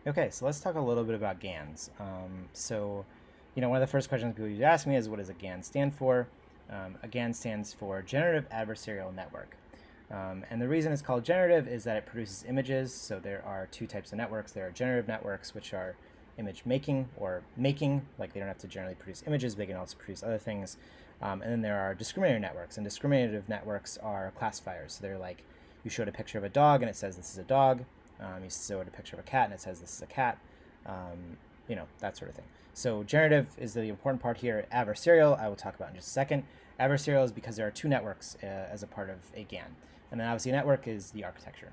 Okay, so let's talk a little bit about GANs. One of the first questions people usually ask me is, what does a GAN stand for? A GAN stands for Generative Adversarial Network. And the reason it's called generative is that it produces images. So there are two types of networks. There are generative networks, which are image making, like they don't have to generally produce images, they can also produce other things. And then there are discriminator networks, and discriminative networks are classifiers. So they're like, you showed a picture of a dog and it says this is a dog. You showed a picture of a cat and it says this is a cat. That sort of thing. So generative is the important part here. Adversarial, I will talk about in just a second. Adversarial is because there are two networks as a part of a GAN. And then obviously a network is the architecture.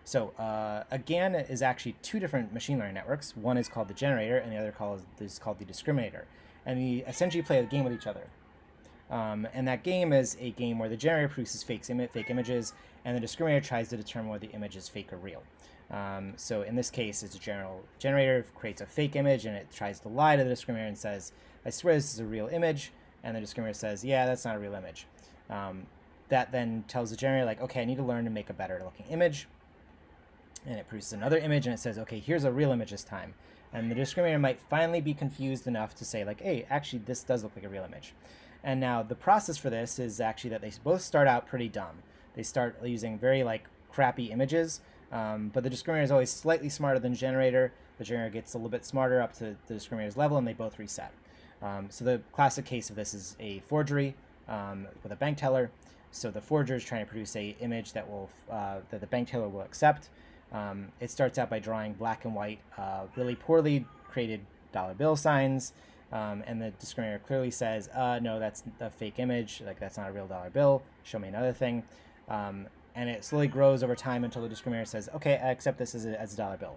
So a GAN is actually two different machine learning networks. One is called the generator and the other is called the discriminator. And we essentially play a game with each other. And that game is a game where the generator produces fake images, and the discriminator tries to determine whether the image is fake or real. So in this case, it's a generator creates a fake image, and it tries to lie to the discriminator and says, I swear this is a real image. And the discriminator says, yeah, that's not a real image. That then tells the generator, like, okay, I need to learn to make a better looking image. And it produces another image, and it says, okay, here's a real image this time. And the discriminator might finally be confused enough to say, like, hey, actually, this does look like a real image. And now the process for this is actually that they both start out pretty dumb. They start using very crappy images, but the discriminator is always slightly smarter than the generator. The generator gets a little bit smarter up to the discriminator's level, and they both reset. So the classic case of this is a forgery with a bank teller. So the forger is trying to produce a image that the bank teller will accept. It starts out by drawing black and white, really poorly created dollar bill signs. And the discriminator clearly says, no, that's a fake image. Like, that's not a real dollar bill. Show me another thing. And it slowly grows over time until the discriminator says, okay, I accept this as a dollar bill.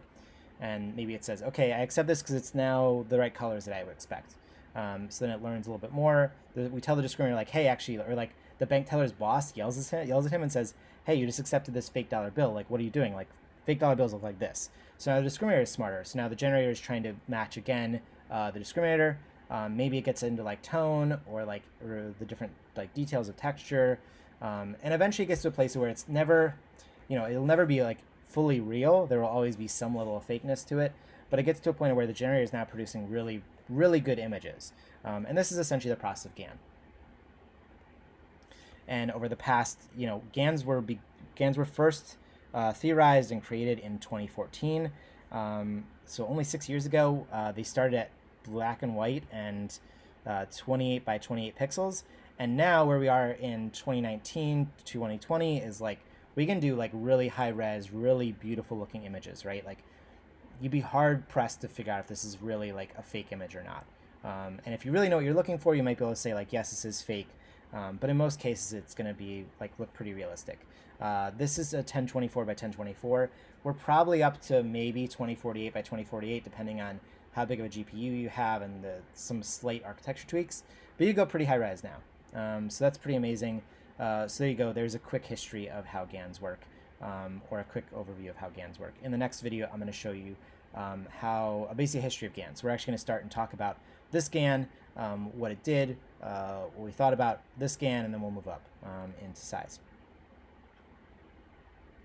And maybe it says, okay, I accept this because it's now the right colors that I would expect. So then it learns a little bit more. We tell the discriminator, like, hey, actually, or like the bank teller's boss yells at him and says, hey, you just accepted this fake dollar bill. Like, what are you doing? Like, fake dollar bills look like this. So now the discriminator is smarter. So now the generator is trying to match again the discriminator. Maybe it gets into tone or the different details of texture, and eventually it gets to a place where it's never, it'll never be fully real. There will always be some level of fakeness to it, but it gets to a point where the generator is now producing really, really good images, and this is essentially the process of GAN. And over the past, GANs were first theorized and created in 2014. So only 6 years ago, they started at black and white and 28 by 28 pixels. And now where we are in 2019 to 2020 is we can do really high res, really beautiful looking images, right? You'd be hard pressed to figure out if this is really a fake image or not. And if you really know what you're looking for, you might be able to say yes, this is fake. But in most cases, it's going to be look pretty realistic. This is a 1024 by 1024. We're probably up to maybe 2048 by 2048, depending on how big of a GPU you have and some slight architecture tweaks. But you go pretty high res now. So that's pretty amazing. So there you go. There's a quick history of how GANs work, or a quick overview of how GANs work. In the next video, I'm going to show you a basic history of GANs. We're actually going to start and talk about this GAN, what it did, what we thought about this GAN, and then we'll move up into size.